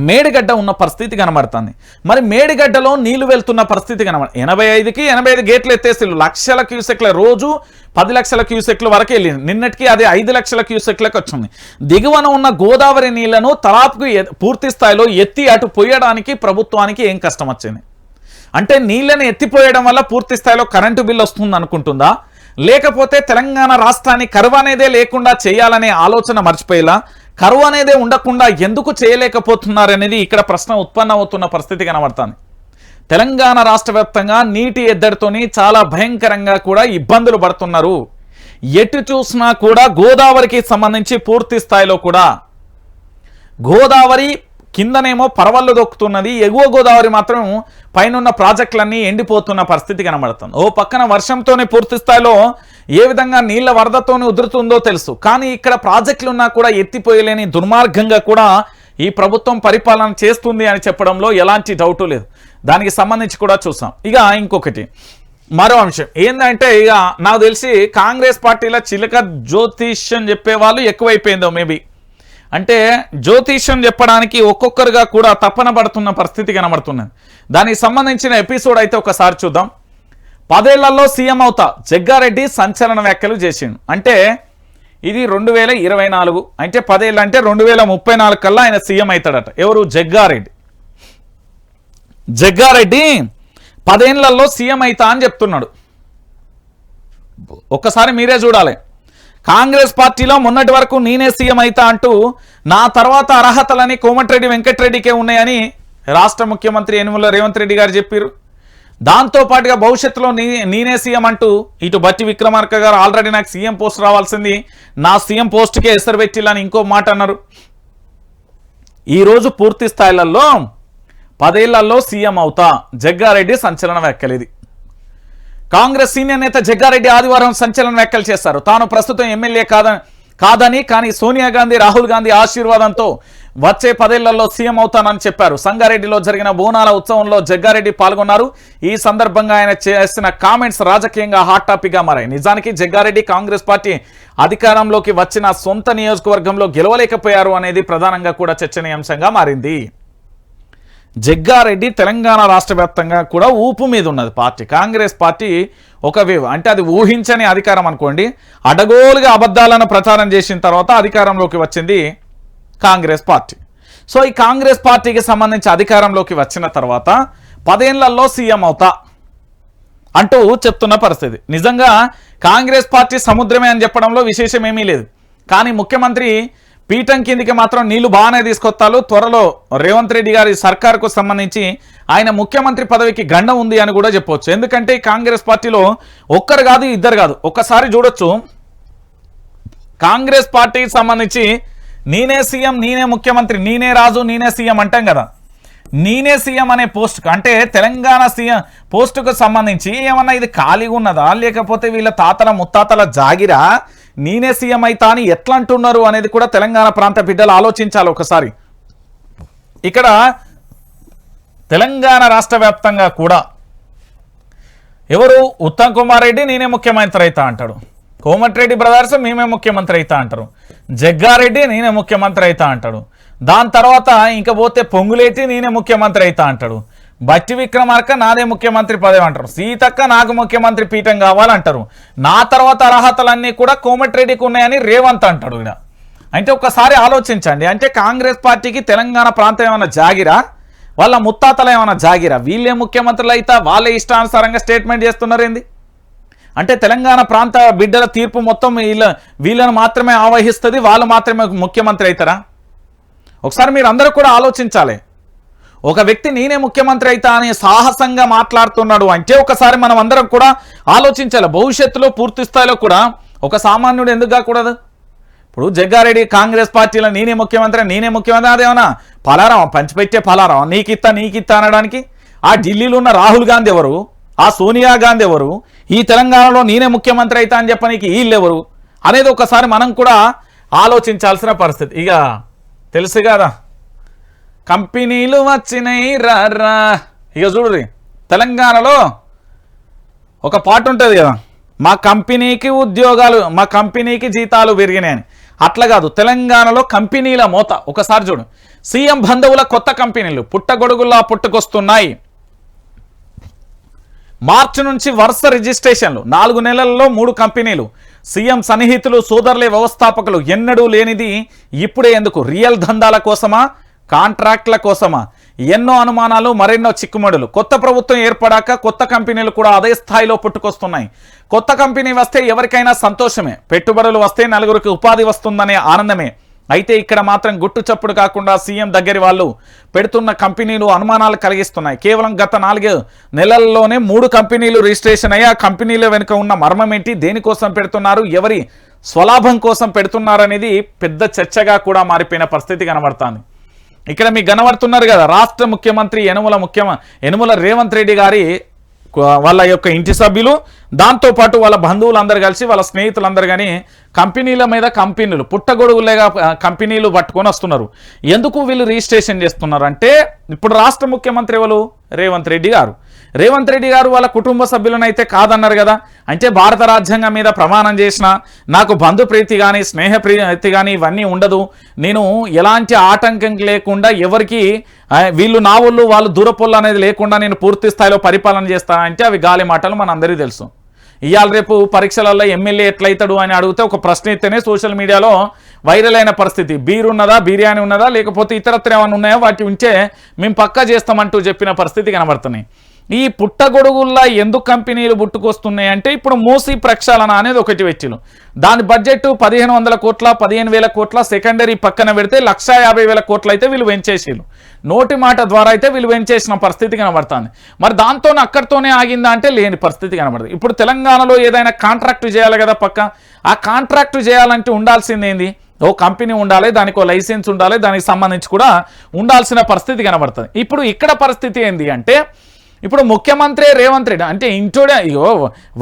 మేడిగడ్డ ఉన్న పరిస్థితి కనబడుతుంది. మరి మేడిగడ్డలో నీళ్లు వెళ్తున్న పరిస్థితి 85 గేట్లు ఎత్తేసి లక్షల క్యూసెక్ల రోజు 10 లక్షల క్యూసెక్ల వరకు వెళ్ళింది. నిన్నటికి అది 5 లక్షల క్యూసెక్లకు వచ్చింది. దిగువన ఉన్న గోదావరి నీళ్లను తలాపుకు పూర్తి స్థాయిలో ఎత్తి అటు పోయడానికి ప్రభుత్వానికి ఏం కష్టం వచ్చింది? అంటే నీళ్లను ఎత్తిపోయడం వల్ల పూర్తి స్థాయిలో కరెంటు బిల్లు వస్తుంది అనుకుంటుందా? లేకపోతే తెలంగాణ రాష్ట్రాన్ని కరువు అనేదే లేకుండా చేయాలనే ఆలోచన మర్చిపోయేలా కరువు అనేదే ఉండకుండా ఎందుకు చేయలేకపోతున్నారనేది ఇక్కడ ప్రశ్న ఉత్పన్నమవుతున్న పరిస్థితి కనబడుతుంది. తెలంగాణ రాష్ట్ర వ్యాప్తంగా నీటి ఎద్దడితోని చాలా భయంకరంగా కూడా ఇబ్బందులు పడుతున్నారు. ఎటు చూసినా కూడా గోదావరికి సంబంధించి పూర్తి స్థాయిలో కూడా గోదావరి కిందనేమో పరవళ్ళు దొక్కుతున్నది, ఎగువ గోదావరి మాత్రం పైనున్న ప్రాజెక్టులన్నీ ఎండిపోతున్న పరిస్థితి కనబడుతుంది. ఓ పక్కన వర్షంతోనే పూర్తి స్థాయిలో ఏ విధంగా నీళ్ల వరదతోనే ఉధృతుందో తెలుసు, కానీ ఇక్కడ ప్రాజెక్టులు ఉన్నా కూడా ఎత్తిపోయలేని దుర్మార్గంగా కూడా ఈ ప్రభుత్వం పరిపాలన చేస్తుంది అని చెప్పడంలో ఎలాంటి డౌటు లేదు. దానికి సంబంధించి కూడా చూసాం. ఇక ఇంకొకటి మరో అంశం ఏంటంటే, ఇక నాకు తెలిసి కాంగ్రెస్ పార్టీలో చిలక జ్యోతిష్యం చెప్పేవాళ్ళు ఎక్కువైపోయిందో మేబీ. అంటే జ్యోతిష్యం చెప్పడానికి ఒక్కొక్కరుగా కూడా తపన పడుతున్న పరిస్థితి కనబడుతున్నది. దానికి సంబంధించిన ఎపిసోడ్ అయితే ఒకసారి చూద్దాం. 10 ఏళ్లలో సీఎం అవుతా జగ్గారెడ్డి సంచలన వ్యాఖ్యలు చేసిండు. అంటే ఇది 2024, అంటే 10 ఏళ్ళు అంటే 2034 కల్లా ఆయన సీఎం అవుతాడట. ఎవరు? జగ్గారెడ్డి 10 ఏళ్లలో సీఎం అవుతా అని చెప్తున్నాడు. ఒక్కసారి మీరే చూడాలి. కాంగ్రెస్ పార్టీలో మొన్నటి వరకు నేనే సీఎం అయితా అంటూ నా తర్వాత అర్హతలని కోమటిరెడ్డి వెంకటరెడ్డికే ఉన్నాయని రాష్ట్ర ముఖ్యమంత్రి యనమల రేవంత్ రెడ్డి గారు చెప్పారు. దాంతోపాటుగా భవిష్యత్తులో నేనే సీఎం అంటూ ఇటు బట్టి విక్రమార్క గారు ఆల్రెడీ నాకు సీఎం పోస్ట్ రావాల్సింది, నా సీఎం పోస్ట్కే ఎసరు పెట్టిల్లని ఇంకో మాట అన్నారు. ఈరోజు పూర్తి స్థాయిలలో 10 ఏళ్లలో సీఎం అవుతా జగ్గారెడ్డి సంచలన వ్యాఖ్యలు. ఇది కాంగ్రెస్ సీనియర్ నేత జగ్గారెడ్డి ఆదివారం సంచలన వ్యాఖ్యలు చేశారు. తాను ప్రస్తుతం ఎమ్మెల్యే కాదని కానీ సోనియా గాంధీ, రాహుల్ గాంధీ ఆశీర్వాదంతో వచ్చే 10 ఏళ్లలో సీఎం అవుతానని చెప్పారు. సంగారెడ్డిలో జరిగిన బోనాల ఉత్సవంలో జగ్గారెడ్డి పాల్గొన్నారు. ఈ సందర్భంగా ఆయన చేసిన కామెంట్స్ రాజకీయంగా హాట్ టాపిక్ గా మారాయి. నిజానికి జగ్గారెడ్డి కాంగ్రెస్ పార్టీ అధికారంలోకి వచ్చిన సొంత నియోజకవర్గంలో గెలవలేకపోయారు అనేది ప్రధానంగా కూడా చర్చనీయాంశంగా మారింది. జగ్గారెడ్డి తెలంగాణ రాష్ట్ర వ్యాప్తంగా కూడా ఊపు మీద ఉన్నది పార్టీ. కాంగ్రెస్ పార్టీ ఒక వేవ్, అంటే అది ఊహించని అధికారం అనుకోండి. అడగోలుగా అబద్ధాలను ప్రచారం చేసిన తర్వాత అధికారంలోకి వచ్చింది కాంగ్రెస్ పార్టీ. సో ఈ కాంగ్రెస్ పార్టీకి సంబంధించి అధికారంలోకి వచ్చిన తర్వాత 10 ఏళ్లలో సీఎం అవుతా అంటూ చెప్తున్న పరిస్థితి. నిజంగా కాంగ్రెస్ పార్టీ సముద్రమే అని చెప్పడంలో విశేషం ఏమీ లేదు. కానీ ముఖ్యమంత్రి పీఠం కిందికి మాత్రం నీళ్లు బాగానే తీసుకొస్తారు. త్వరలో రేవంత్ రెడ్డి గారి సర్కార్కు సంబంధించి ఆయన ముఖ్యమంత్రి పదవికి గండం ఉంది అని కూడా చెప్పవచ్చు. ఎందుకంటే కాంగ్రెస్ పార్టీలో ఒక్కరు కాదు ఇద్దరు కాదు, ఒక్కసారి చూడొచ్చు కాంగ్రెస్ పార్టీకి సంబంధించి నేనే సీఎం, నేనే ముఖ్యమంత్రి, నేనే రాజు, నేనే సీఎం అంటాం కదా. నేనే సీఎం అనే పోస్టుకు అంటే తెలంగాణ సీఎం పోస్టుకు సంబంధించి ఏమన్నా ఇది ఖాళీగా ఉన్నదా, లేకపోతే వీళ్ళ తాతల ముత్తాతల జాగిరా, నేనే సీఎం అయితా అని ఎట్లా అంటున్నారు అనేది కూడా తెలంగాణ ప్రాంత బిడ్డలు ఆలోచించాలి ఒకసారి. ఇక్కడ తెలంగాణ రాష్ట్ర వ్యాప్తంగా కూడా ఎవరు ఉత్తమ్ కుమార్ రెడ్డి నేనే ముఖ్యమంత్రి అయితా అంటాడు, కోమటిరెడ్డి బ్రదర్స్ మేమే ముఖ్యమంత్రి అయితా అంటారు, జగ్గారెడ్డి నేనే ముఖ్యమంత్రి అయితా అంటాడు, దాని తర్వాత ఇంక పోతే పొంగులేటి నేనే ముఖ్యమంత్రి అయితా అంటాడు, బట్టి విక్రమార్క నాదే ముఖ్యమంత్రి పదవి అంటారు, సీతక్క నాకు ముఖ్యమంత్రి పీఠం కావాలంటారు, నా తర్వాత అర్హతలన్నీ కూడా కోమటిరెడ్డికి ఉన్నాయని రేవంత్ అంటాడు. ఇక్కడ అంటే ఒక్కసారి ఆలోచించండి, అంటే కాంగ్రెస్ పార్టీకి తెలంగాణ ప్రాంతం ఏమైనా జాగిరా, వాళ్ళ ముత్తాతలు ఏమైనా జాగిరా, వీళ్ళే ముఖ్యమంత్రులు అయితే వాళ్ళే ఇష్టానుసారంగా స్టేట్మెంట్ చేస్తున్నారు ఏంది? అంటే తెలంగాణ ప్రాంత బిడ్డల తీర్పు మొత్తం వీళ్ళను మాత్రమే ఆవహిస్తుంది, వాళ్ళు మాత్రమే ముఖ్యమంత్రి అవుతారా? ఒకసారి మీరు అందరూ కూడా ఆలోచించాలి. ఒక వ్యక్తి నేనే ముఖ్యమంత్రి అయితా అని సాహసంగా మాట్లాడుతున్నాడు అంటే ఒకసారి మనం అందరం కూడా ఆలోచించాలి. భవిష్యత్తులో పూర్తి స్థాయిలో కూడా ఒక సామాన్యుడు ఎందుకు కాకూడదు? ఇప్పుడు జగ్గారెడ్డి కాంగ్రెస్ పార్టీలో నేనే ముఖ్యమంత్రి అదేమన్నా పలారం పంచిపెట్టే పలారం నీకిత్తా అనడానికి? ఆ ఢిల్లీలో ఉన్న రాహుల్ గాంధీ ఎవరు, ఆ సోనియా గాంధీ ఎవరు, ఈ తెలంగాణలో నేనే ముఖ్యమంత్రి అయితా అని చెప్పడానికి వీళ్ళెవరు అనేది ఒకసారి మనం కూడా ఆలోచించాల్సిన పరిస్థితి. ఇక తెలుసు కదా కంపెనీలు వచ్చినాయి రా. ఇక చూడండి తెలంగాణలో ఒక పాట ఉంటుంది కదా, మా కంపెనీకి ఉద్యోగాలు, మా కంపెనీకి జీతాలు పెరిగినాయని. అట్లా కాదు, తెలంగాణలో కంపెనీల మోత. ఒకసారి చూడు, సీఎం బంధువుల కొత్త కంపెనీలు పుట్టగొడుగుల్లా పుట్టుకొస్తున్నాయి. మార్చి నుంచి వరుస రిజిస్ట్రేషన్లు, 4 నెలల్లో 3 కంపెనీలు. సీఎం సన్నిహితులు సోదరులే వ్యవస్థాపకులు. ఎన్నడూ లేనిది ఇప్పుడే ఎందుకు? రియల్ దందాల కోసమా, కాంట్రాక్ట్ల కోసమా? ఎన్నో అనుమానాలు, మరెన్నో చిక్కుమడులు. కొత్త ప్రభుత్వం ఏర్పడాక కొత్త కంపెనీలు కూడా అదే స్థాయిలో పుట్టుకొస్తున్నాయి. కొత్త కంపెనీ వస్తే ఎవరికైనా సంతోషమే, పెట్టుబడులు వస్తే నలుగురికి ఉపాధి వస్తుందనే ఆనందమే. అయితే ఇక్కడ మాత్రం గుట్టు చప్పుడు కాకుండా సీఎం దగ్గరి వాళ్ళు పెడుతున్న కంపెనీలు అనుమానాలు కలిగిస్తున్నాయి. కేవలం గత 4 నెలల్లోనే 3 కంపెనీలు రిజిస్ట్రేషన్ అయ్యి ఆ కంపెనీల వెనుక ఉన్న మర్మం ఏంటి, దేనికోసం పెడుతున్నారు, ఎవరి స్వలాభం కోసం పెడుతున్నారు అనేది పెద్ద చర్చగా కూడా మారిపోయిన పరిస్థితి కనబడుతుంది. ఇక్కడ మీకు కనబడుతున్నారు కదా రాష్ట్ర ముఖ్యమంత్రి యనుమల రేవంత్ రెడ్డి గారి వాళ్ళ యొక్క ఇంటి సభ్యులు, దాంతోపాటు వాళ్ళ బంధువులందరూ కలిసి వాళ్ళ స్నేహితులందరూ కానీ కంపెనీల మీద కంపెనీలు పుట్టగొడుగులేగా కంపెనీలు పట్టుకొని వస్తున్నారు. ఎందుకు వీళ్ళు రిజిస్ట్రేషన్ చేస్తున్నారు అంటే, ఇప్పుడు రాష్ట్ర ముఖ్యమంత్రి ఎవరు? రేవంత్ రెడ్డి గారు. రేవంత్ రెడ్డి గారు వాళ్ళ కుటుంబ సభ్యులను అయితే కాదన్నారు కదా. అంటే భారత రాజ్యాంగం మీద ప్రమాణం చేసిన, నాకు బంధుప్రీతి కానీ స్నేహప్రీతి కానీ ఇవన్నీ ఉండదు, నేను ఎలాంటి ఆటంకం లేకుండా ఎవరికి వీళ్ళు నా వాళ్ళు దూరపొల్లు అనేది లేకుండా నేను పూర్తి స్థాయిలో పరిపాలన చేస్తానంటే అవి గాలి మాటలు మన అందరికీ తెలుసు. ఇవాళ రేపు పరీక్షలలో ఎమ్మెల్యే ఎట్లయితాడు అని అడిగితే ఒక ప్రశ్న ఇస్తేనే సోషల్ మీడియాలో వైరల్ అయిన పరిస్థితి. బీర్ ఉన్నదా, బిర్యానీ ఉన్నదా, లేకపోతే ఇతరత్ర ఏమైనా ఉన్నాయో వాటి ఉంచే మేము పక్కా చేస్తామంటూ చెప్పిన పరిస్థితి కనబడుతున్నాయి. ఈ పుట్టగొడుగుల్లా ఎందుకు కంపెనీలు పుట్టుకొస్తున్నాయి అంటే, ఇప్పుడు మూసీ ప్రక్షాళన అనేది ఒకటి పెట్టిను. దాని బడ్జెట్ 1500 కోట్ల 15,000 కోట్ల సెకండరీ పక్కన పెడితే 150,000 కోట్లు అయితే వీళ్ళు వెంచేసిళ్ళు. నోటి మాట ద్వారా అయితే వీళ్ళు వెంచేసిన పరిస్థితి కనబడుతుంది. మరి దాంతో అక్కడితోనే ఆగిందా అంటే లేని పరిస్థితి కనబడుతుంది. ఇప్పుడు తెలంగాణలో ఏదైనా కాంట్రాక్ట్ చేయాలి కదా పక్క. ఆ కాంట్రాక్ట్ చేయాలంటే ఉండాల్సింది ఏంది? ఓ కంపెనీ ఉండాలి, దానికి ఓ లైసెన్స్ ఉండాలి, దానికి సంబంధించి కూడా ఉండాల్సిన పరిస్థితి కనబడుతుంది. ఇప్పుడు ఇక్కడ పరిస్థితి ఏంది అంటే, ఇప్పుడు ముఖ్యమంత్రి రేవంత్ రెడ్డి అంటే ఇంటోడే అయ్యో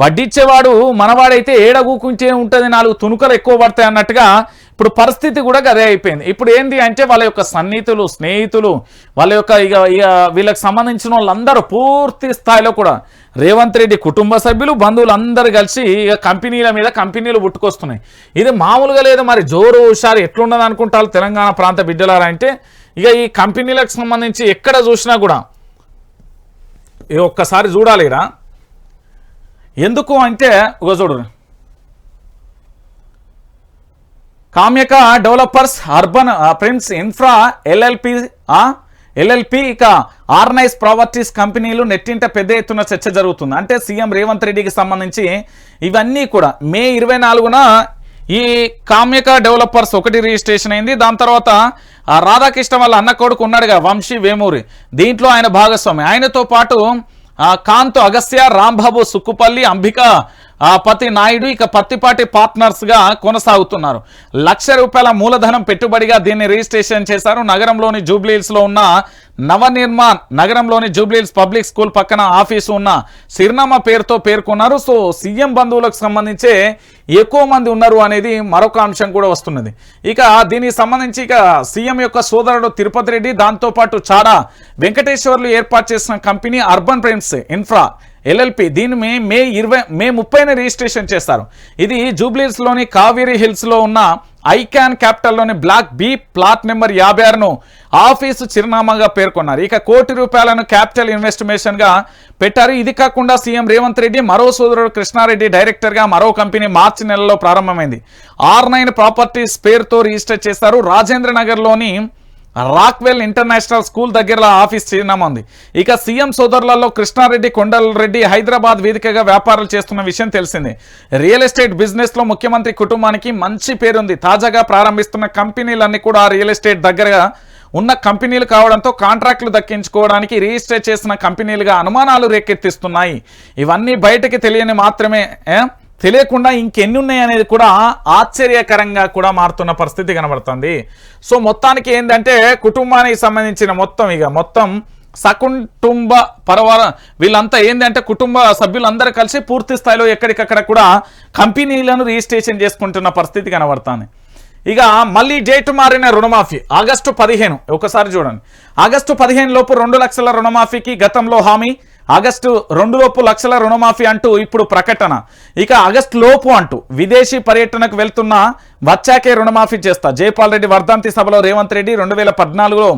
వడ్డిచ్చేవాడు మనవాడైతే ఏడగూకుంచే ఉంటుంది, 4 తునుకలు ఎక్కువ పడతాయి అన్నట్టుగా ఇప్పుడు పరిస్థితి కూడా అదే అయిపోయింది. ఇప్పుడు ఏంది అంటే వాళ్ళ యొక్క సన్నిహితులు, స్నేహితులు, వాళ్ళ యొక్క ఇక వీళ్ళకి సంబంధించిన వాళ్ళందరూ పూర్తి స్థాయిలో కూడా రేవంత్ రెడ్డి కుటుంబ సభ్యులు, బంధువులు అందరూ కలిసి ఇక కంపెనీల మీద కంపెనీలు పుట్టుకొస్తున్నాయి. ఇది మామూలుగా లేదు. మరి జోరు హుషారు ఎట్లున్నది అనుకుంటారు తెలంగాణ ప్రాంత బిడ్డలారా అంటే, ఇక ఈ కంపెనీలకు సంబంధించి ఎక్కడ చూసినా కూడా ఒక్కసారి చూడాలిరా. ఎందుకు అంటే చూడు, Kamyaka developers, urban prince infra LLP, LLP ఇక ఆర్గనైజ్ ప్రాపర్టీస్ కంపెనీలు నెట్టింట పెద్ద ఎత్తున చర్చ జరుగుతుంది. అంటే సీఎం రేవంత్ రెడ్డికి సంబంధించి ఇవన్నీ కూడా మే 24న ఈ కామ్యక డెవలపర్స్ ఒకటి రిజిస్ట్రేషన్ అయింది. దాని తర్వాత రాధాకృష్ణ వాళ్ళ అన్న కొడుకు ఉన్నాడుగా వంశీ వేమూరి, దీంట్లో ఆయన భాగస్వామి. ఆయనతో పాటు కాంతు అగస్త్య, రాంబాబు సుక్కుపల్లి, అంబిక పతి నాయుడు ఇక పత్తిపాటి పార్ట్నర్స్గా కొనసాగుతున్నారు. ₹1,00,000 మూలధనం పెట్టుబడిగా దీన్ని రిజిస్ట్రేషన్ చేశారు. నగరంలోని జూబ్లీహిల్స్లో ఉన్న నగరంలోని జూబ్లీహిల్స్ పబ్లిక్ స్కూల్ పక్కన ఆఫీసు ఉన్న చిరునామా పేరుతో పేర్కొన్నారు. సో సీఎం బంధువులకు సంబంధించే ఎక్కువ మంది ఉన్నారు అనేది మరొక అంశం కూడా వస్తున్నది. ఇక దీనికి సంబంధించి ఇక సీఎం యొక్క సోదరుడు తిరుపతి రెడ్డి, దాంతోపాటు చాడా వెంకటేశ్వర్లు ఏర్పాటు చేసిన company urban prince infra LLP దీన్ని మే 30న రిజిస్ట్రేషన్ చేస్తారు. ఇది జూబ్లీహిల్స్లోని కావేరీ హిల్స్లో ఉన్న ఐకాన్ క్యాపిటల్లోని బ్లాక్ బి ప్లాట్ నెంబర్ 56ను ఆఫీసు చిరునామాగా పేర్కొన్నారు. ఇక ₹1,00,00,000 క్యాపిటల్ ఇన్వెస్టిమేషన్గా పెట్టారు. ఇది కాకుండా సీఎం రేవంత్ రెడ్డి మరో సోదరుడు కృష్ణారెడ్డి డైరెక్టర్గా మరో కంపెనీ మార్చి నెలలో ప్రారంభమైంది. R9 ప్రాపర్టీస్ పేరుతో రిజిస్టర్ చేశారు. రాజేంద్ర నగర్లోని రాక్వెల్ ఇంటర్నేషనల్ స్కూల్ దగ్గర ఆఫీస్ చిరునామా ఉంది. ఇక సీఎం సోదరులలో కృష్ణారెడ్డి, కొండలరెడ్డి హైదరాబాద్ వేదికగా వ్యాపారాలు చేస్తున్న విషయం తెలిసిందే. రియల్ ఎస్టేట్ బిజినెస్లో ముఖ్యమంత్రి కుటుంబానికి మంచి పేరుంది. తాజాగా ప్రారంభిస్తున్న కంపెనీలన్నీ కూడా రియల్ ఎస్టేట్ దగ్గరగా ఉన్న కంపెనీలు కావడంతో కాంట్రాక్టులు దక్కించుకోవడానికి రిజిస్టర్ చేసిన కంపెనీలుగా అనుమానాలు రేకెత్తిస్తున్నాయి. ఇవన్నీ బయటకి తెలియకుండా ఇంకెన్ని ఉన్నాయి అనేది కూడా ఆశ్చర్యకరంగా కూడా మారుతున్న పరిస్థితి కనబడుతుంది. సో మొత్తానికి ఏంటంటే కుటుంబానికి సంబంధించిన మొత్తం సకుటుంబ వీళ్ళంతా ఏంటంటే కుటుంబ సభ్యులందరూ కలిసి పూర్తి స్థాయిలో ఎక్కడికక్కడ కూడా కంపెనీలను రిజిస్ట్రేషన్ చేసుకుంటున్న పరిస్థితి కనబడుతుంది. ఇక మళ్ళీ డేట్ మారిన రుణమాఫీ ఆగస్టు 15 ఒకసారి చూడండి. ఆగస్టు 15 లోపు 2 లక్షల రుణమాఫీకి గతంలో హామీ, ఆగస్టు 2 లోపు లక్షల రుణమాఫీ అంటూ ఇప్పుడు ప్రకటన. ఇక ఆగస్టు లోపు అంటూ విదేశీ పర్యటనకు వెళ్తున్నా వచ్చాకే రుణమాఫీ చేస్తా. జైపాల్ రెడ్డి వర్ధంతి సభలో రేవంత్ రెడ్డి 2014లో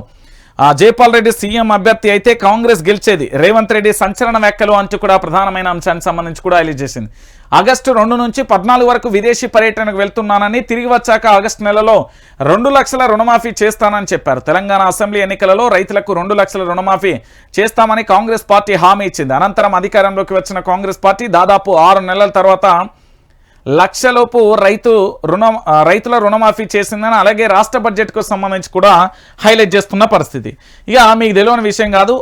జైపాల్ రెడ్డి సీఎం అభ్యర్థి అయితే కాంగ్రెస్ గెలిచేది. రేవంత్ రెడ్డి సంచలన వ్యాఖ్యలు అంటూ కూడా ప్రధానమైన అంశానికి సంబంధించి కూడా హైలైట్ చేసింది. ఆగస్టు 2 నుంచి 14 వరకు విదేశీ పర్యటనకు వెళ్తున్నానని, తిరిగి వచ్చాక ఆగస్టు నెలలో 2 లక్షల రుణమాఫీ చేస్తానని చెప్పారు. తెలంగాణ అసెంబ్లీ ఎన్నికలలో రైతులకు 2 లక్షల రుణమాఫీ చేస్తామని కాంగ్రెస్ పార్టీ హామీ ఇచ్చింది. అనంతరం అధికారంలోకి వచ్చిన కాంగ్రెస్ పార్టీ దాదాపు 6 నెలల తర్వాత లక్షలోపు రైతుల రుణమాఫీ చేసిందని, అలాగే రాష్ట్ర బడ్జెట్కు సంబంధించి కూడా హైలైట్ చేస్తున్న పరిస్థితి. ఇక మీకు తెలియని విషయం కాదు,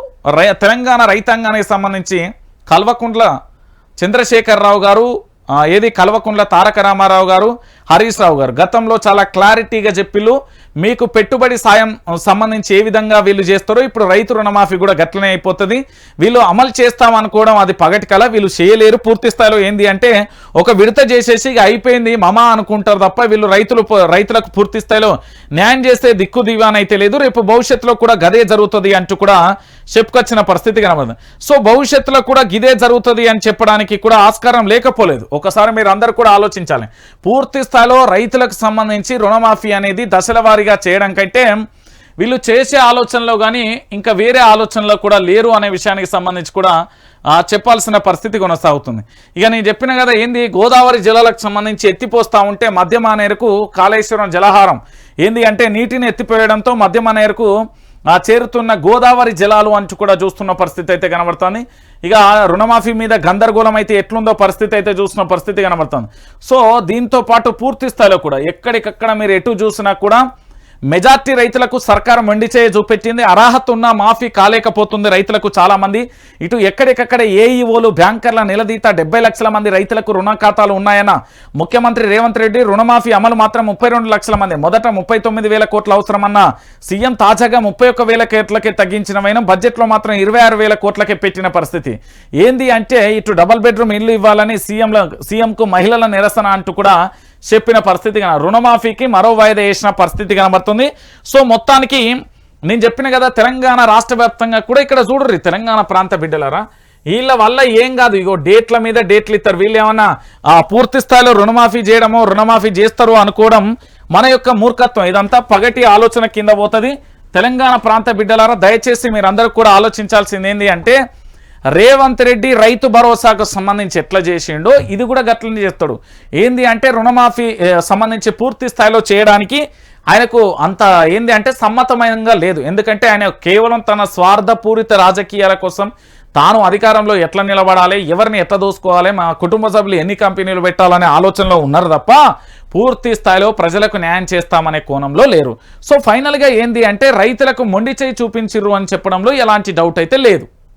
తెలంగాణ రైతాంగానికి సంబంధించి కల్వకుంట్ల చంద్రశేఖరరావు గారు, కల్వకుంట్ల తారక రామారావు గారు, హరీష్ రావు గారు గతంలో చాలా క్లారిటీగా చెప్పిళ్ళు మీకు పెట్టుబడి సాయం సంబంధించి ఏ విధంగా వీళ్ళు చేస్తారో ఇప్పుడు రైతు రుణమాఫీ కూడా గట్లనే అయిపోతుంది. వీళ్ళు అమలు చేస్తామనుకోవడం అది పగటి కల, వీళ్ళు చేయలేరు. పూర్తి స్థాయిలో ఏంది అంటే ఒక విడత చేసేసి అయిపోయింది మమా అనుకుంటారు తప్ప వీళ్ళు రైతులకు పూర్తి స్థాయిలో న్యాయం చేస్తే దిక్కు దివానైతే లేదు. రేపు భవిష్యత్తులో కూడా గదే జరుగుతుంది అంటూ కూడా చెప్పుకొచ్చిన పరిస్థితి కనబడుతుంది. సో భవిష్యత్తులో కూడా గిదే జరుగుతుంది అని చెప్పడానికి కూడా ఆస్కారం లేకపోలేదు. ఒకసారి మీరు అందరూ కూడా ఆలోచించాలి. పూర్తి స్థాయిలో రైతులకు సంబంధించి రుణమాఫీ అనేది దశల వారీగా చేయడం కంటే వీళ్ళు చేసే ఆలోచనలో కానీ ఇంకా వేరే ఆలోచనలో కూడా లేరు అనే విషయానికి సంబంధించి కూడా చెప్పాల్సిన పరిస్థితి కొనసాగుతుంది. ఇక నేను చెప్పిన కదా ఏంది గోదావరి జలాలకు సంబంధించి ఎత్తిపోస్తూ ఉంటే మధ్యమానేరుకు కాళేశ్వరం జలహారం ఏంది అంటే నీటిని ఎత్తిపోయడంతో మధ్యమానేరుకు చేరుతున్న గోదావరి జలాలు అంటూ కూడా చూస్తున్న పరిస్థితి అయితే కనబడుతుంది. ఇక రుణమాఫీ మీద గందరగోళం అయితే ఎట్లుందో పరిస్థితి అయితే చూస్తున్న పరిస్థితి కనబడుతుంది. సో దీంతో పాటు పూర్తి స్థాయిలో కూడా ఎక్కడికక్కడ మీరు ఎటు చూసినా కూడా మెజార్టీ రైతులకు సర్కారు మొండిచేయ చూపెట్టింది. అర్హత ఉన్న మాఫీ కాలేకపోతుంది రైతులకు చాలా మంది. ఇటు ఎక్కడికక్కడ ఏఈఓలు బ్యాంకర్ల నిలదీత 70 లక్షల మంది రైతులకు రుణ ఖాతాలు ఉన్నాయన్న ముఖ్యమంత్రి రేవంత్ రెడ్డి. రుణమాఫీ అమలు మాత్రం 32 లక్షల మంది. మొదట 39,000 కోట్లు అవసరమన్న సీఎం తాజాగా 31,000 కోట్లకే తగ్గించిన వైనం బడ్జెట్లో మాత్రం 26,000 కోట్లకే పెట్టిన పరిస్థితి. ఏంది అంటే ఇటు డబుల్ బెడ్రూమ్ ఇల్లు ఇవ్వాలని సీఎంకు మహిళల నిరసన అంటూ కూడా చెప్పిన పరిస్థితి రుణమాఫీకి మరో వాయిదా వేసిన పరిస్థితి కనబడుతుంది. సో మొత్తానికి నేను చెప్పిన కదా తెలంగాణ రాష్ట్ర వ్యాప్తంగా కూడా ఇక్కడ చూడరు తెలంగాణ ప్రాంత బిడ్డలరా వీళ్ళ వల్ల ఏం కాదు. ఇగో డేట్ల మీద డేట్లు ఇస్తారు. వీళ్ళు ఏమన్నా పూర్తి స్థాయిలో రుణమాఫీ చేయడమో రుణమాఫీ చేస్తారు అనుకోవడం మన యొక్క మూర్ఖత్వం. ఇదంతా పగటి ఆలోచన కింద పోతుంది. తెలంగాణ ప్రాంత బిడ్డలారా దయచేసి మీరందరూ కూడా ఆలోచించాల్సింది ఏంటి అంటే రేవంత్ రెడ్డి రైతు భరోసాకు సంబంధించి ఎట్లా చేసిండో ఇది కూడా గట్లనే చేస్తాడు. ఏంది అంటే రుణమాఫీ సంబంధించి పూర్తి స్థాయిలో చేయడానికి ఆయనకు అంత ఏంది అంటే సమ్మతమైనగా లేదు. ఎందుకంటే ఆయన కేవలం తన స్వార్థపూరిత రాజకీయాల కోసం తాను అధికారంలో ఎట్లా నిలబడాలి, ఎవరిని ఎట్లా దోసుకోవాలి, మా కుటుంబ సభ్యులు ఎన్ని కంపెనీలు పెట్టాలనే ఆలోచనలో ఉన్నారు తప్ప పూర్తి స్థాయిలో ప్రజలకు న్యాయం చేస్తామనే కోణంలో లేరు. సో ఫైనల్గా ఏంది అంటే రైతులకు మొండి చేయి చూపించిర్రు అని చెప్పడంలో ఎలాంటి డౌట్ అయితే లేదు.